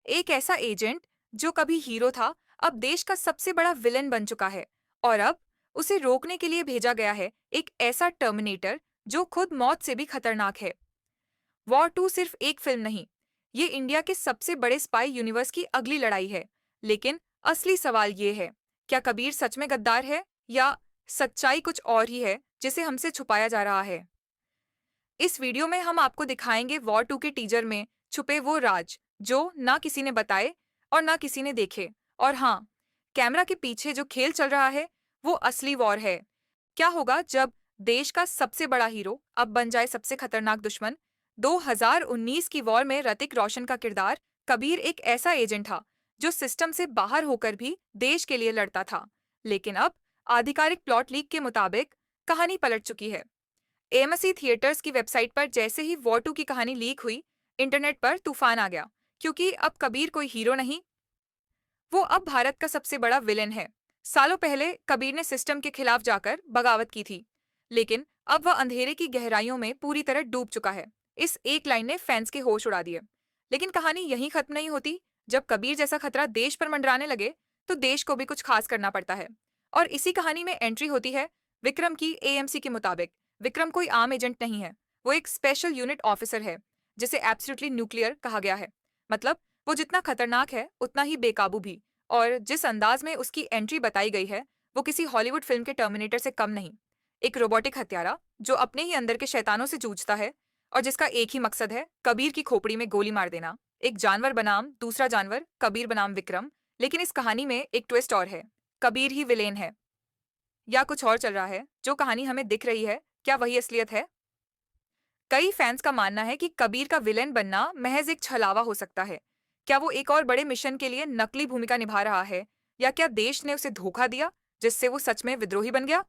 एक ऐसा एजेंट जो कभी हीरो था, अब देश का सबसे बड़ा विलेन बन चुका है। और अब उसे रोकने के लिए भेजा गया है एक ऐसा टर्मिनेटर जो खुद मौत से भी खतरनाक है। वॉर 2 सिर्फ एक फिल्म नहीं, ये इंडिया के सबसे बड़े स्पाई यूनिवर्स की अगली लड़ाई है। लेकिन असली सवाल ये है, क्या कबीर सच में गद्दार है या सच्चाई कुछ और ही है जिसे हमसे छुपाया जा रहा है। इस वीडियो में हम आपको दिखाएंगे वॉर 2 के टीजर में छुपे वो राज जो ना किसी ने बताए और ना किसी ने देखे। और हाँ, कैमरा के पीछे जो खेल चल रहा है वो असली वॉर है। क्या होगा जब देश का सबसे बड़ा हीरो अब बन जाए सबसे खतरनाक दुश्मन। 2019 की वॉर में ऋतिक रोशन का किरदार कबीर एक ऐसा एजेंट था जो सिस्टम से बाहर होकर भी देश के लिए लड़ता था। लेकिन अब आधिकारिक प्लॉट लीक के मुताबिक कहानी पलट चुकी है। एएमसी थिएटर्स की वेबसाइट पर जैसे ही वॉर 2 की कहानी लीक हुई, इंटरनेट पर तूफान आ गया, क्योंकि अब कबीर कोई हीरो नहीं, वो अब भारत का सबसे बड़ा विलेन है। सालों पहले कबीर ने सिस्टम के खिलाफ जाकर बगावत की थी, लेकिन अब वह अंधेरे की गहराइयों में पूरी तरह डूब चुका है। इस एक लाइन ने फैंस के होश उड़ा दिए। लेकिन कहानी यहीं खत्म नहीं होती। जब कबीर जैसा खतरा देश पर मंडराने लगे, तो देश को भी कुछ खास करना पड़ता है। और इसी कहानी में एंट्री होती है विक्रम की। एएमसी के मुताबिक विक्रम कोई आम एजेंट नहीं है, वो एक स्पेशल यूनिट ऑफिसर है, जिसे एब्सोल्युटली न्यूक्लियर कहा गया है। मतलब वो जितना खतरनाक है उतना ही बेकाबू भी। और जिस अंदाज में उसकी एंट्री बताई गई है, वो किसी हॉलीवुड फिल्म के टर्मिनेटर से कम नहीं। एक रोबोटिक हत्यारा जो अपने ही अंदर के शैतानों से जूझता है और जिसका एक ही मकसद है कबीर की खोपड़ी में गोली मार देना। एक जानवर बनाम दूसरा जानवर, कबीर बनाम विक्रम। लेकिन इस कहानी में एक ट्विस्ट और है, कबीर ही विलेन है या कुछ और चल रहा है। जो कहानी हमें दिख रही है, क्या वही असलियत है? कई फैंस का मानना है कि कबीर का विलेन बनना महज एक छलावा हो सकता है। क्या वो एक और बड़े मिशन के लिए नकली भूमिका निभा रहा है, या क्या देश ने उसे धोखा दिया जिससे वो सच में विद्रोही बन गया?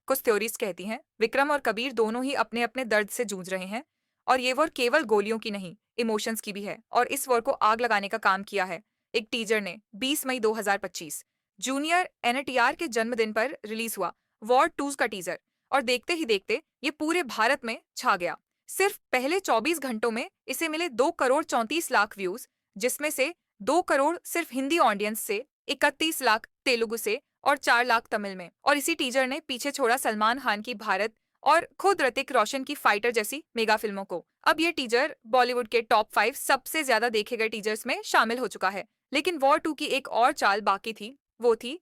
कुछ थ्योरीज कहती हैं विक्रम और कबीर दोनों ही अपने अपने दर्द से जूझ रहे हैं, और ये वॉर केवल गोलियों की नहीं, इमोशंस की भी है। और इस वॉर को आग लगाने का काम किया है एक टीजर ने। 20 मई 2025 जूनियर एनटीआर के जन्मदिन पर रिलीज हुआ वॉर 2 का टीजर। और देखते ही देखते ये पूरे भारत में छा गया। सिर्फ पहले 24 घंटों में इसे मिले 2 करोड़ 34 लाख व्यूज, जिसमें से 2 करोड़ सिर्फ हिंदी ऑडियंस से, 31 लाख तेलुगु से और 4 लाख तमिल में। और इसी टीजर ने पीछे छोड़ा सलमान खान की भारत और खुद ऋतिक रोशन की फाइटर जैसी मेगा फिल्मों को। अब ये टीजर बॉलीवुड के टॉप 5 सबसे ज्यादा देखे गए टीजर्स में शामिल हो चुका है। लेकिन वॉर 2 की एक और चाल बाकी थी, वो थी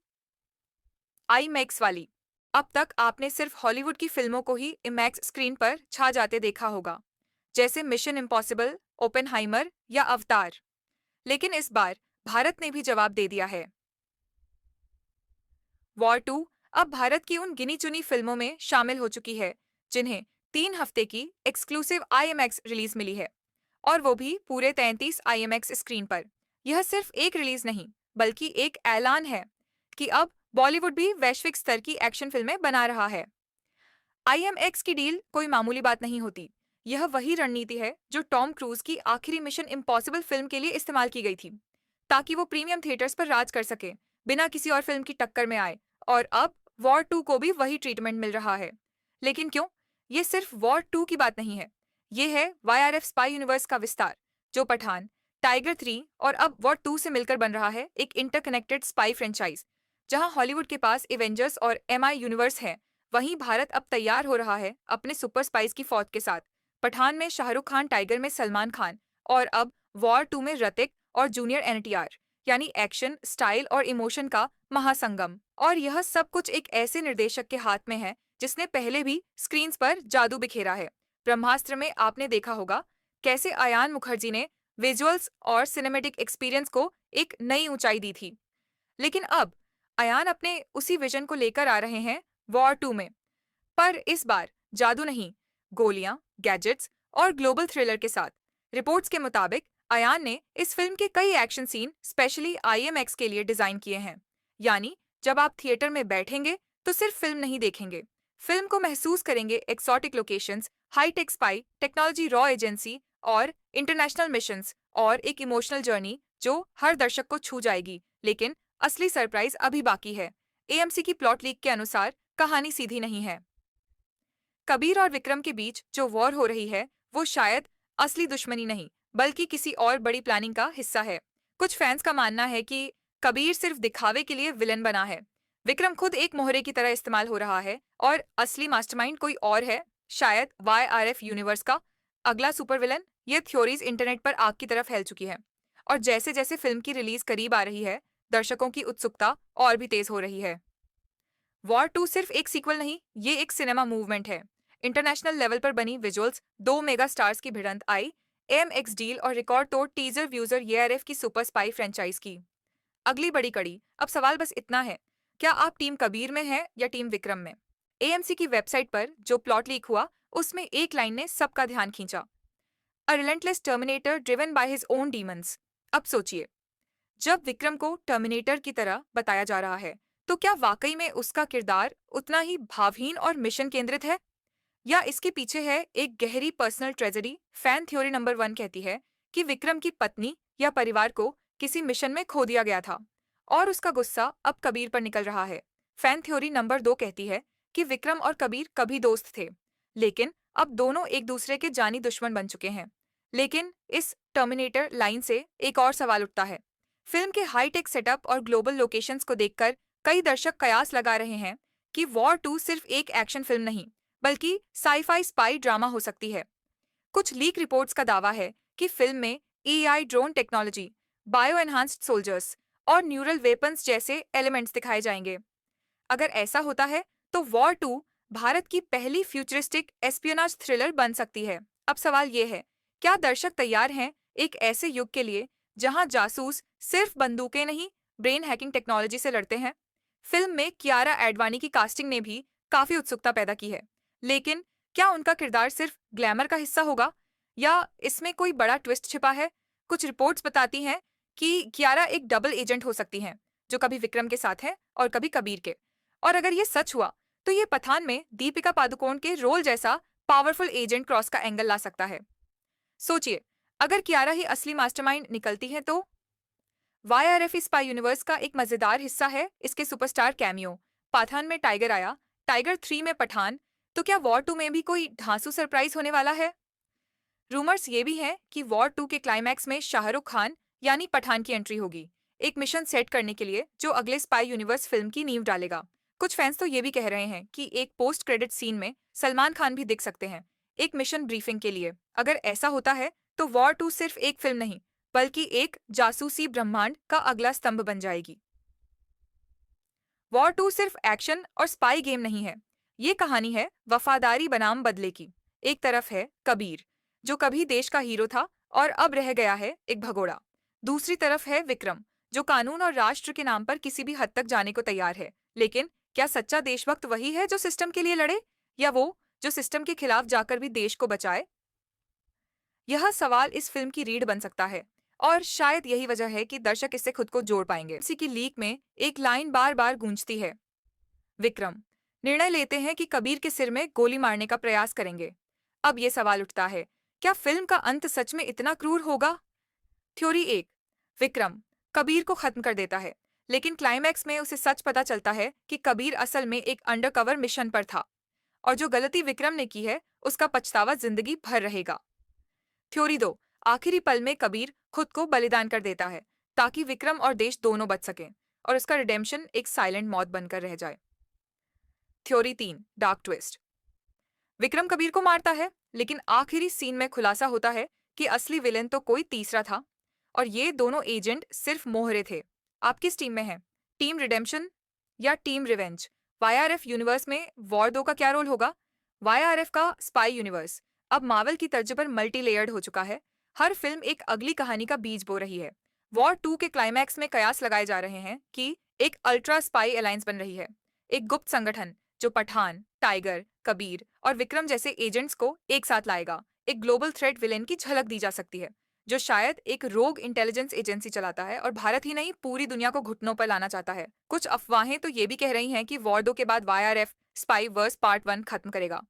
आईमैक्स वाली। अब तक आपने सिर्फ हॉलीवुड की फिल्मों को ही इमैक्स स्क्रीन पर छा जाते देखा होगा, जैसे मिशन इम्पॉसिबल, ओपेनहाइमर या अवतार। लेकिन इस बार भारत ने भी जवाब दे दिया है। वॉर 2 अब भारत की उन गिनी चुनी फिल्मों में शामिल हो चुकी है जिन्हें 3 हफ्ते की एक्सक्लूसिव आईएमएक्स रिलीज मिली है, और वो भी पूरे 33 आईएमएक्स स्क्रीन पर। यह सिर्फ एक रिलीज नहीं, बल्कि एक ऐलान है कि अब बॉलीवुड भी वैश्विक स्तर की एक्शन फिल्में बना रहा है। आईएमएक्स की डील कोई मामूली बात नहीं होती। यह वही रणनीति है जो टॉम क्रूज की आखिरी मिशन इम्पॉसिबल फिल्म के लिए इस्तेमाल की गई थी, ताकि वो प्रीमियम थिएटर्स पर राज कर सके, बिना किसी और फिल्म की टक्कर में आए। और अब वॉर 2 को भी वही ट्रीटमेंट मिल रहा है। लेकिन क्यों? ये सिर्फ वॉर 2 की बात नहीं है, ये है वाईआरएफ स्पाई यूनिवर्स का विस्तार, जो पठान, टाइगर 3 और अब वॉर 2 से मिलकर बन रहा है एक इंटरकनेक्टेड स्पाई फ्रेंचाइज। जहां हॉलीवुड के पास एवेंजर्स और एमआई यूनिवर्स है, वहीं भारत अब तैयार हो रहा है अपने सुपर स्पाइस की फौज के साथ। पठान में शाहरुख खान, टाइगर में सलमान खान, और अब वॉर 2 में ऋतिक और जूनियर एनटीआर, यानी एक्शन, स्टाइल और इमोशन का महासंगम। और यह सब कुछ एक ऐसे निर्देशक के हाथ में है जिसने पहले भी स्क्रीन्स पर जादू बिखेरा है। ब्रह्मास्त्र में आपने देखा होगा कैसे अयान मुखर्जी ने विजुअल्स और सिनेमेटिक एक्सपीरियंस को एक नई ऊंचाई दी थी। लेकिन अब अयान अपने उसी विजन को लेकर आ रहे हैं वॉर 2 में, पर इस बार जादू नहीं, गोलियां, गैजेट्स और ग्लोबल थ्रिलर के साथ। रिपोर्ट्स के मुताबिक अयान ने इस फिल्म के कई एक्शन सीन स्पेशली आईएमएक्स के लिए डिजाइन किए हैं। यानी जब आप थिएटर में बैठेंगे तो सिर्फ फिल्म नहीं देखेंगे, फिल्म को महसूस करेंगे। Exotic locations, high tech spy technology, रॉ एजेंसी और इंटरनेशनल मिशंस, और एक इमोशनल जर्नी जो हर दर्शक को छू जाएगी। लेकिन असली सरप्राइज अभी बाकी है। एएमसी की प्लॉट लीक के अनुसार कहानी सीधी नहीं है। कबीर और विक्रम के बीच जो वॉर हो रही है, वो शायद असली दुश्मनी नहीं, बल्कि किसी और बड़ी प्लानिंग का हिस्सा है। कुछ फैंस का मानना है कि कबीर सिर्फ दिखावे के लिए विलन बना है। विक्रम खुद एक मोहरे की तरह इस्तेमाल हो रहा है और असली मास्टरमाइंड कोई और है, शायद YRF यूनिवर्स का अगला सुपर विलन। ये थ्योरीज इंटरनेट पर आग की तरह फैल चुकी है और जैसे जैसे फिल्म की रिलीज करीब आ रही है, दर्शकों की उत्सुकता और भी तेज हो रही है। वॉर 2 सिर्फ एक सीक्वल नहीं, ये एक सिनेमा मूवमेंट है। इंटरनेशनल लेवल पर बनी विजुअल्स, दो मेगा स्टार्स की भिड़ंत आई, AMX डील और रिकॉर्ड तोड़ टीजर व्यूजर ARF की सुपर स्पाई फ्रेंचाइज की अगली बड़ी कड़ी। अब सवाल बस इतना है, क्या आप टीम कबीर में हैं या टीम विक्रम में? AMC की वेबसाइट पर जो प्लॉट लीक हुआ, उसमें एक लाइन ने सबका ध्यान खींचा, a relentless terminator driven by his own demons. अब सोचिए, जब विक्रम को टर्मिनेटर की तरह बताया जा रहा है, तो क्या वाकई में उसका किरदार उतना ही भावहीन और मिशन केंद्रित है, या इसके पीछे है एक गहरी personal tragedy? Fan theory number 1 कहती है कि विक्रम की पत्नी या परिवार को किसी मिशन में खो दिया गया था और उसका गुस्सा अब कबीर पर निकल रहा है। फैन थ्योरी नंबर 2 कहती है कि विक्रम और कबीर कभी दोस्त थे, लेकिन अब दोनों एक दूसरे के जानी दुश्मन बन चुके हैं। लेकिन इस टर्मिनेटर लाइन से एक और सवाल उठता है। फिल्म के हाईटेक सेटअप और ग्लोबल लोकेशंस को देखकर कई दर्शक कयास लगा रहे हैं कि वॉर 2 सिर्फ एक एक्शन फिल्म नहीं, बल्कि साई-फाई स्पाई ड्रामा हो सकती है। कुछ लीक रिपोर्ट्स का दावा है कि फिल्म में AI drone technology, bio enhanced soldiers और न्यूरल वेपन्स जैसे एलिमेंट्स दिखाए जाएंगे। अगर ऐसा होता है, तो वॉर 2 भारत की पहली फ्यूचरिस्टिक एस्पियोनाज थ्रिलर बन सकती है। अब सवाल ये है, क्या दर्शक तैयार हैं एक ऐसे युग के लिए जहां जासूस सिर्फ बंदूकें नहीं, ब्रेन हैकिंग टेक्नोलॉजी से लड़ते हैं? फिल्म में कियारा एडवानी की कास्टिंग ने भी काफी उत्सुकता पैदा की है, लेकिन क्या उनका किरदार सिर्फ ग्लैमर का हिस्सा होगा या इसमें कोई बड़ा ट्विस्ट छिपा है? कुछ रिपोर्ट्स बताती हैं कि कियारा एक डबल एजेंट हो सकती हैं, जो कभी विक्रम के साथ है और कभी कबीर के। और अगर ये सच हुआ, तो ये पठान में दीपिका पादुकोण के रोल जैसा पावरफुल एजेंट क्रॉस का एंगल ला सकता है। सोचिए, अगर कियारा ही असली मास्टरमाइंड निकलती है तो? YRF स्पाई यूनिवर्स का एक मजेदार हिस्सा है इसके सुपरस्टार कैमियो। पठान में टाइगर आया, टाइगर 3 में पठान, तो क्या वॉर 2 में भी कोई धांसू सरप्राइज होने वाला है? रूमर्स ये भी हैं कि वॉर 2 के क्लाइमैक्स में शाहरुख खान यानी पठान की एंट्री होगी, एक मिशन सेट करने के लिए जो अगले स्पाई यूनिवर्स फिल्म की नींव डालेगा। कुछ फैंस तो ये भी कह रहे हैं कि एक पोस्ट क्रेडिट सीन में सलमान खान भी दिख सकते हैं, एक मिशन ब्रीफिंग के लिए। अगर ऐसा होता है, तो वॉर 2 सिर्फ एक फिल्म नहीं, बल्कि एक जासूसी ब्रह्मांड का अगला स्तंभ बन जाएगी। वॉर 2 सिर्फ एक्शन और स्पाई गेम नहीं है, ये कहानी है वफादारी बनाम बदले की। एक तरफ है कबीर, जो कभी देश का हीरो था और अब रह गया है एक भगोड़ा। दूसरी तरफ है विक्रम, जो कानून और राष्ट्र के नाम पर किसी भी हद तक जाने को तैयार है। लेकिन क्या सच्चा देशभक्त वही है जो सिस्टम के लिए लड़े, या वो जो सिस्टम के खिलाफ जाकर भी देश को बचाए? यह सवाल इस फिल्म की रीढ़ बन सकता है और शायद यही वजह है कि दर्शक इससे खुद को जोड़ पाएंगे। इसी की लीक में एक लाइन बार बार गूंजती है, विक्रम निर्णय लेते हैं कि कबीर के सिर में गोली मारने का प्रयास करेंगे। अब यह सवाल उठता है, क्या फिल्म का अंत सच में इतना क्रूर होगा? थ्योरी 1, विक्रम कबीर को खत्म कर देता है, लेकिन क्लाइमैक्स में उसे सच पता चलता है कि कबीर असल में एक अंडरकवर मिशन पर था और जो गलती विक्रम ने की है, उसका पछतावा जिंदगी भर रहेगा। थ्योरी 2, आखिरी पल में कबीर खुद को बलिदान कर देता है ताकि विक्रम और देश दोनों बच सकें और उसका रिडेम्पशन एक साइलेंट मौत बनकर रह जाए। Theory 3, dark twist, Vikram Kabir को मारता है, लेकिन आखिरी सीन में खुलासा होता है कि असली विलेन तो कोई तीसरा था और ये दोनों एजेंट सिर्फ मोहरे थे। आप किस टीम में हैं? टीम रिडेम्पशन या टीम रिवेंज? YRF यूनिवर्स में वॉर 2 का क्या रोल होगा? YRF का स्पाई यूनिवर्स अब मार्वल की तर्ज पर मल्टी लेयर्ड हो चुका है। हर फिल्म एक अगली कहानी का बीज बो रही है। वॉर 2 के क्लाइमैक्स में कयास लगाए जा रहे हैं कि एक अल्ट्रा स्पाई अलायंस बन रही है, एक गुप्त संगठन जो पठान, टाइगर, कबीर और विक्रम जैसे एजेंट्स को एक साथ लाएगा। एक ग्लोबल थ्रेट विलेन की झलक दी जा सकती है, जो शायद एक रोग इंटेलिजेंस एजेंसी चलाता है और भारत ही नहीं पूरी दुनिया को घुटनों पर लाना चाहता है। कुछ अफवाहें तो ये भी कह रही हैं कि वॉर 2 के बाद YRF स्पाई वर्स पार्ट 1 खत्म करेगा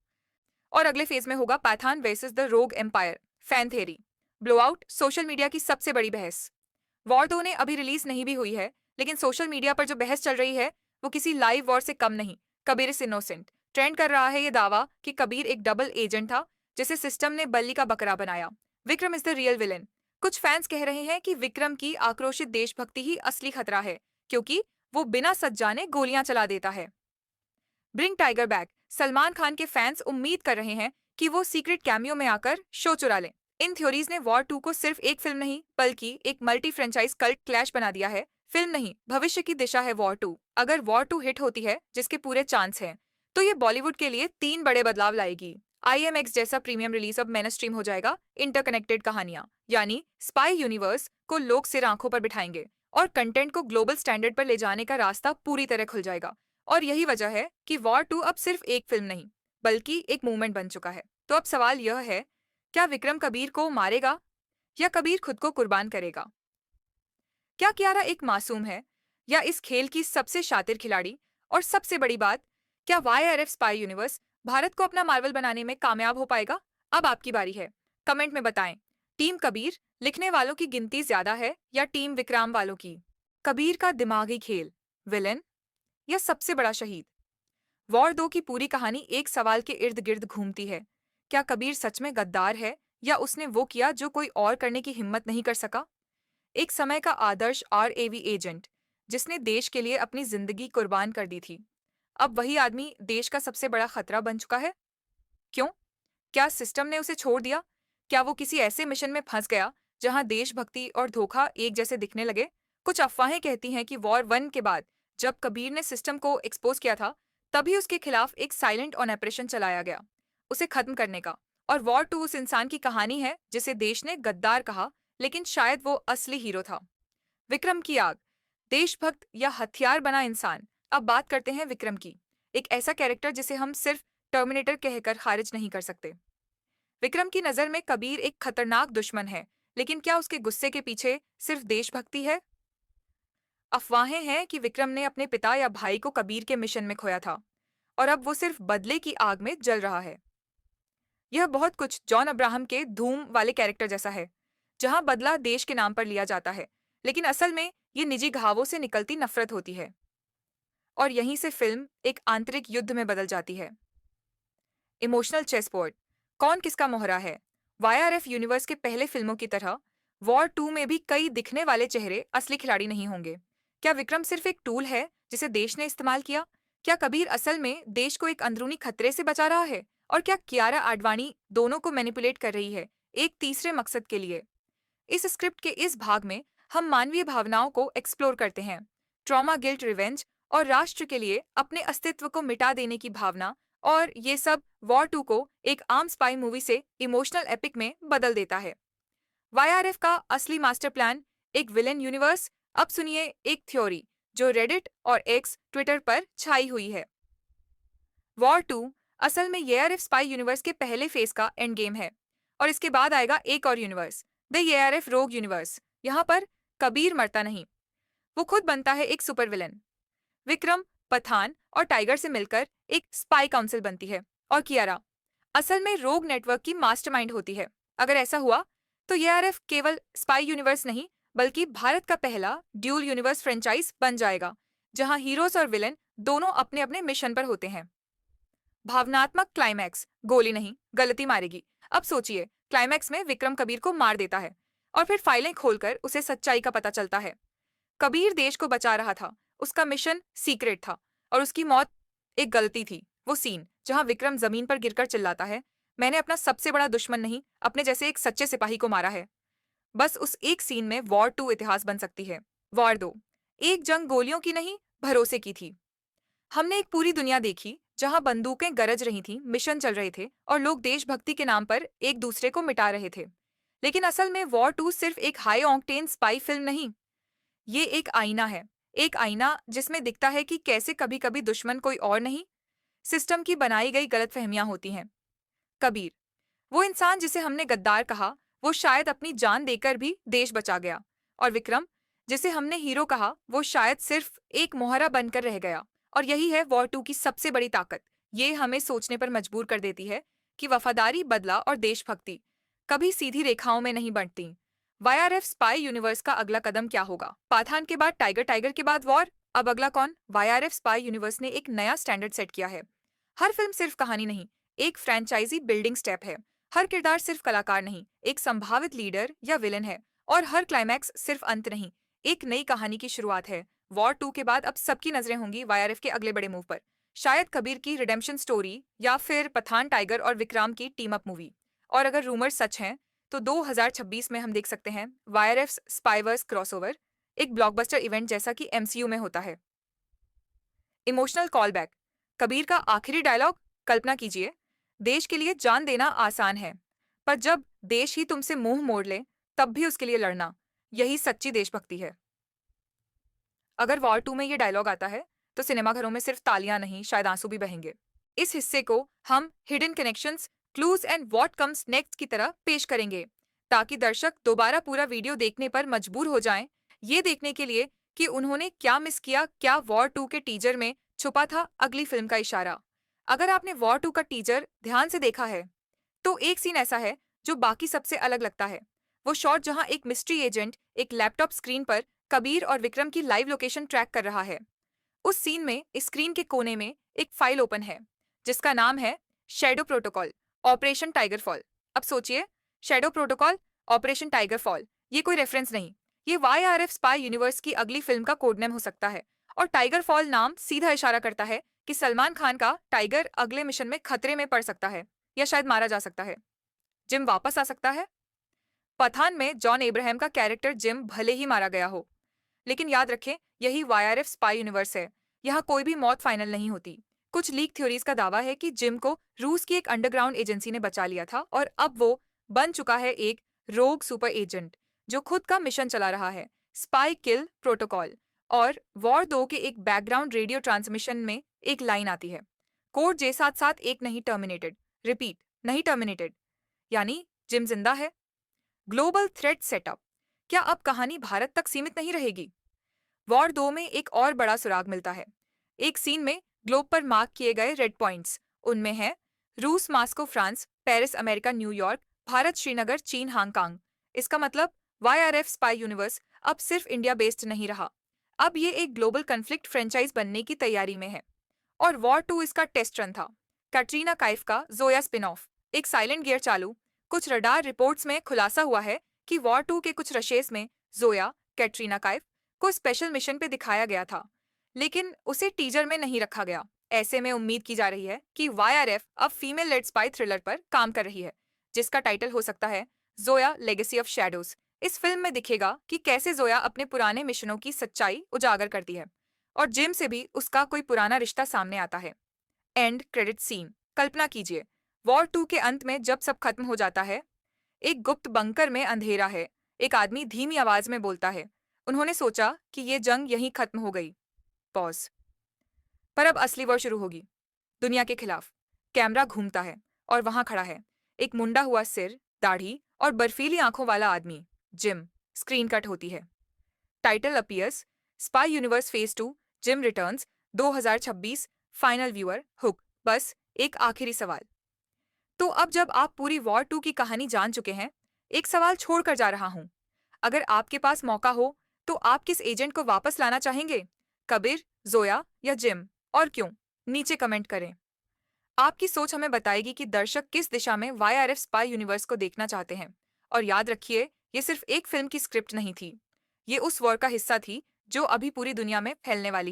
और अगले फेज में होगा Pathaan versus the rogue empire. Fan theory blowout, social media की सबसे बड़ी बहस। वॉर 2 ने अभी रिलीज नहीं भी हुई है, लेकिन सोशल मीडिया पर जो बहस चल रही है वो किसी लाइव वॉर से कम नहीं। कबीर इज इनोसेंट ट्रेंड कर रहा है ये दावा कि कबीर एक डबल एजेंट था जिसे सिस्टम ने बल्ली का बकरा बनाया। Vikram is the real villain. कुछ फैंस कह रहे हैं कि विक्रम की आक्रोशित देशभक्ति ही असली खतरा है, क्योंकि वो बिना सच जाने गोलियां चला देता है। Bring tiger back. Salman Khan के फैंस उम्मीद कर रहे हैं कि वो सीक्रेट कैमियो में आकर शो चुरा लें। इन थ्योरीज ने वॉर 2 को सिर्फ एक फिल्म नहीं बल्कि एक मल्टी फ्रेंचाइज कल्ट क्लैश बना दिया है। फिल्म नहीं, भविष्य की दिशा है वॉर 2। अगर वॉर 2 हिट होती है, जिसके पूरे चांस हैं, तो ये बॉलीवुड के लिए 3 बड़े बदलाव लाएगी। IMX जैसा प्रीमियम रिलीज अब मेन स्ट्रीम हो जाएगा। इंटरकनेक्टेड कहानियां यानी स्पाई यूनिवर्स को लोग सिर आंखों पर बिठाएंगे और कंटेंट को ग्लोबल स्टैंडर्ड पर ले जाने का रास्ता पूरी तरह खुल जाएगा। और यही वजह है कि वॉर 2 अब सिर्फ एक फिल्म नहीं बल्कि एक मूवमेंट बन चुका है। तो अब सवाल यह है, क्या विक्रम कबीर को मारेगा या कबीर खुद को कुर्बान करेगा? क्या कियारा एक मासूम है या इस खेल की सबसे शातिर खिलाड़ी? और सबसे बड़ी बात, क्या YRF स्पाई यूनिवर्स भारत को अपना मार्वल बनाने में कामयाब हो पाएगा? अब आपकी बारी है, कमेंट में बताएं। टीम कबीर लिखने वालों की गिनती ज्यादा है या टीम विक्रम वालों की? कबीर का दिमागी खेल, विलन या सबसे बड़ा शहीद? वॉर 2 की पूरी कहानी एक सवाल के इर्द गिर्द घूमती है, क्या कबीर सच में गद्दार है या उसने वो किया जो कोई और करने की हिम्मत नहीं कर सका? एक समय का आदर्श RAV एजेंट जिसने देश के लिए अपनी जिंदगी कुर्बान कर दी थी, अब वही आदमी देश का सबसे बड़ा खतरा बन चुका है। क्यों? क्या सिस्टम ने उसे छोड़ दिया? क्या वो किसी ऐसे मिशन में फंस गया जहां देशभक्ति और धोखा एक जैसे दिखने लगे? कुछ अफवाहें कहती हैं कि वॉर 1 के बाद जब कबीर ने सिस्टम को एक्सपोज किया था, तभी उसके खिलाफ एक साइलेंट ऑन ऑपरेशन चलाया गया, उसे खत्म करने का। और वॉर 2 उस इंसान की कहानी है जिसे देश ने गद्दार कहा, लेकिन शायद वो असली हीरो था। विक्रम की आग, देशभक्त या हथियार बना इंसान। अब बात करते हैं विक्रम की, एक ऐसा कैरेक्टर जिसे हम सिर्फ टर्मिनेटर कहकर खारिज नहीं कर सकते। विक्रम की नजर में कबीर एक खतरनाक दुश्मन है, लेकिन क्या उसके गुस्से के पीछे सिर्फ देशभक्ति है? अफवाहें हैं कि विक्रम ने अपने पिता या भाई को कबीर के मिशन में खोया था और अब वो सिर्फ बदले की आग में जल रहा है। यह बहुत कुछ जॉन अब्राहम के धूम वाले कैरेक्टर जैसा है, जहां बदला देश के नाम पर लिया जाता है, लेकिन असल में ये निजी घावों से निकलती नफरत होती है। और यहीं से फिल्म एक आंतरिक युद्ध में बदल जाती है। इमोशनल चेस बोर्ड, कौन किसका मोहरा है? YRF यूनिवर्स के पहले फिल्मों की तरह वॉर 2 में भी कई दिखने वाले चेहरे असली खिलाड़ी नहीं होंगे। क्या विक्रम सिर्फ एक टूल है जिसे देश ने इस्तेमाल किया? क्या कबीर असल में देश को एक अंदरूनी खतरे से बचा रहा है? और क्या कियारा आडवाणी दोनों को मैनिपुलेट कर रही है एक तीसरे मकसद के लिए? इस स्क्रिप्ट के इस भाग में हम मानवीय भावनाओं को एक्सप्लोर करते हैं, ट्रॉमा, गिल्ट, रिवेंज और राष्ट्र के लिए अपने अस्तित्व को मिटा देने की भावना। और ये सब वॉर 2 को एक आम स्पाई मूवी से इमोशनल एपिक में बदल देता है। YRF का असली मास्टर प्लान, एक विलेन यूनिवर्स। अब सुनिए एक थ्योरी जो रेडिट और एक्स ट्विटर पर छाई हुई है। वॉर 2 असल में ARF स्पाई यूनिवर्स के पहले फेज का एंड गेम है, और इसके बाद आएगा एक और यूनिवर्स, द ARF रोग यूनिवर्स। यहाँ पर कबीर मरता नहीं, वो खुद बनता है एक सुपर विलेन। विक्रम, पठान और टाइगर से मिलकर एक स्पाई काउंसिल बनती है, और कियारा असल में रोग नेटवर्क की मास्टरमाइंड होती है। अगर ऐसा हुआ तो ARF केवल स्पाई यूनिवर्स नहीं बल्कि भारत का पहला ड्यूल यूनिवर्स फ्रेंचाइज बन जाएगा, जहां हीरोज और विलेन दोनों अपने अपने मिशन पर होते हैं। भावनात्मक क्लाइमैक्स, गोली नहीं, गलती मारेगी। अब सोचिए, क्लाइमैक्स में विक्रम कबीर को मार देता है और फिर फाइलें खोलकर उसे सच्चाई का पता चलता है। कबीर देश को बचा रहा था, उसका मिशन सीक्रेट था और उसकी मौत एक गलती थी। वो सीन जहां विक्रम जमीन पर गिरकर चिल्लाता है, मैंने अपना सबसे बड़ा दुश्मन नहीं, अपने जैसे एक सच्चे सिपाही को मारा है। बस उस एक सीन में वॉर 2 इतिहास बन सकती है। वॉर 2 एक जंग गोलियों की नहीं, भरोसे की थी। हमने एक पूरी दुनिया देखी जहां बंदूकें गरज रही थीं, मिशन चल रहे थे और लोग देशभक्ति के नाम पर एक दूसरे को मिटा रहे थे। लेकिन असल में वॉर 2 सिर्फ एक हाई ऑक्टेन स्पाई फिल्म नहीं, ये एक आईना है। एक आईना जिसमें दिखता है कि कैसे कभी कभी दुश्मन कोई और नहीं, सिस्टम की बनाई गई गलतफहमियां होती हैं। कबीर, वो इंसान जिसे हमने गद्दार कहा, वो शायद अपनी जान देकर भी देश बचा गया। और विक्रम, जिसे हमने हीरो कहा, वो शायद सिर्फ एक मोहरा बनकर रह गया। और यही है वॉर 2 की सबसे बड़ी ताकत। ये हमें सोचने पर मजबूर कर देती है कि वफादारी, बदला और देशभक्ति कभी सीधी रेखाओं में नहीं बढ़ती। YRF स्पाई यूनिवर्स का अगला कदम क्या होगा? पाठान के बाद टाइगर, टाइगर के बाद वॉर, अब अगला कौन? YRF स्पाई यूनिवर्स ने एक नया स्टैंडर्ड सेट किया है। हर फिल्म सिर्फ कहानी नहीं, एक फ्रेंचाइजी बिल्डिंग स्टेप है। हर किरदार सिर्फ कलाकार नहीं, एक संभावित लीडर या विलेन है। और हर क्लाइमैक्स सिर्फ अंत नहीं, एक नई कहानी की शुरुआत है। वॉर 2 के बाद अब सबकी नजरें होंगी वाईआरएफ के अगले बड़े मूव पर। शायद कबीर की रिडेम्पशन स्टोरी या फिर पठान टाइगर और विक्राम की टीम अप मूवी। और अगर रूमर्स सच हैं, तो 2026 में हम देख सकते हैं वाईआरएफ स्पाइवर्स क्रॉसओवर, एक ब्लॉकबस्टर इवेंट जैसा कि एमसीयू में होता है। Emotional call back. कबीर का आखिरी डायलॉग, कल्पना कीजिए, देश के लिए जान देना आसान है, पर जब देश ही तुमसे मुंह मोड़ ले, तब भी उसके लिए लड़ना, यही सच्ची देशभक्ति है। अगर वॉर 2 में ये डायलॉग आता है, तो सिनेमाघरों में सिर्फ तालियां नहीं, शायद आंसू भी बहेंगे। इस हिस्से को हम hidden connections, clues and what comes next की तरह पेश करेंगे, ताकि दर्शक दोबारा पूरा वीडियो देखने पर मजबूर हो जाएं, ये देखने के लिए कि उन्होंने क्या मिस किया। क्या वॉर 2 के टीजर में छुपा था अगली फिल्म का इशारा? अगर आपने वॉर 2 का टीजर ध्यान से देखा है, तो एक सीन ऐसा है जो बाकी सबसे अलग लगता है। वो शॉट जहां एक मिस्ट्री एजेंट एक लैपटॉप स्क्रीन पर कबीर और विक्रम की लाइव लोकेशन ट्रैक कर रहा है। उस सीन में स्क्रीन के कोने में एक फाइल ओपन है, जिसका नाम है shadow protocol, operation tiger fall. अब सोचिए, shadow protocol, operation tiger fall, ये कोई रेफरेंस नहीं, ये वाईआरएफ स्पाई यूनिवर्स की अगली फिल्म का कोड नेम हो सकता है। और टाइगर फॉल नाम सीधा इशारा करता है कि सलमान खान का टाइगर अगले मिशन में खतरे में पड़ सकता है, या शायद मारा जा सकता है। जिम वापस आ सकता है। पठान में जॉन एब्राहम का कैरेक्टर जिम भले ही मारा गया हो, लेकिन याद रखें, यही वाईआरएफ स्पाई यूनिवर्स है। यहाँ कोई भी मौत फाइनल नहीं होती। कुछ लीक थ्योरीज का दावा है कि जिम को रूस की एक अंडरग्राउंड एजेंसी ने बचा लिया था और अब वो बन चुका है एक रोग सुपर एजेंट जो खुद का मिशन चला रहा है, स्पाई किल प्रोटोकॉल। और वॉर 2 के एक बैकग्राउंड रेडियो ट्रांसमिशन में एक लाइन आती है, कोड J771 नहीं टर्मिनेटेड, रिपीट, नहीं टर्मिनेटेड, यानी जिम जिंदा है। Global threat setup. क्या अब कहानी भारत तक सीमित नहीं रहेगी? वॉर 2 में एक और बड़ा सुराग मिलता है। एक सीन में ग्लोब पर मार्क किए गए रेड पॉइंट्स, उनमें है रूस Moscow France, Paris America New York, Bharat Srinagar चीन हांगकांग। इसका मतलब वाईआरएफ स्पाई यूनिवर्स अब सिर्फ इंडिया बेस्ड नहीं रहा, अब ये एक ग्लोबल कन्फ्लिक्ट फ्रेंचाइज बनने की तैयारी में है। और वॉर 2 इसका टेस्ट रन था। कैटरीना काइफ का जोया स्पिन ऑफ, एक साइलेंट गियर चालू। कुछ रडार रिपोर्ट्स में खुलासा हुआ है कि वॉर 2 के कुछ रशेस में जोया, कैटरीना काइफ को स्पेशल मिशन पे दिखाया गया था, लेकिन उसे टीजर में नहीं रखा गया। ऐसे में उम्मीद की जा रही है कि वाईआरएफ अब फीमेल लेड स्पाई थ्रिलर पर काम कर रही है, जिसका टाइटल हो सकता है जोया लेगेसी ऑफ शैडोज। इस फिल्म में दिखेगा कि कैसे जोया अपने पुराने मिशनों की सच्चाई उजागर करती है, और जिम से भी उसका कोई पुराना रिश्ता सामने आता है। And credit scene. कल्पना कीजिए, वॉर 2 के अंत में जब सब खत्म हो जाता है, एक गुप्त बंकर में अंधेरा है, एक आदमी धीमी आवाज में बोलता है, उन्होंने सोचा कि ये जंग यहीं खत्म हो गई। पॉज। पर अब असली वॉर शुरू होगी, दुनिया के खिलाफ। कैमरा घूमता है और वहां खड़ा है एक मुंडा हुआ सिर, दाढ़ी और बर्फीली आंखों वाला आदमी, जिम। स्क्रीन कट होती है। Title appears, spy universe phase 2, gym returns, 2026, final viewer, hook. बस एक आखिरी सवाल। तो अब जब आप पूरी वॉर 2 की कहानी जान चुके हैं, एक सवाल छोड़कर जा रहा हूं। अगर आपके पास मौका हो, तो आप किस एजेंट को वापस लाना चाहेंगे? कबीर, जोया या जिम? और क्यों? नीचे कमेंट करें। आपकी सोच हमें बताएगी कि दर्शक किस दिशा में वाईआरएफ स्पाई यूनिवर्स को देखना चाहते हैं। और याद रखिए, ये सिर्फ एक फिल्म की स्क्रिप्ट नहीं थी, ये उस वॉर का हिस्सा थी जो अभी पूरी दुनिया में फैलने वाली है।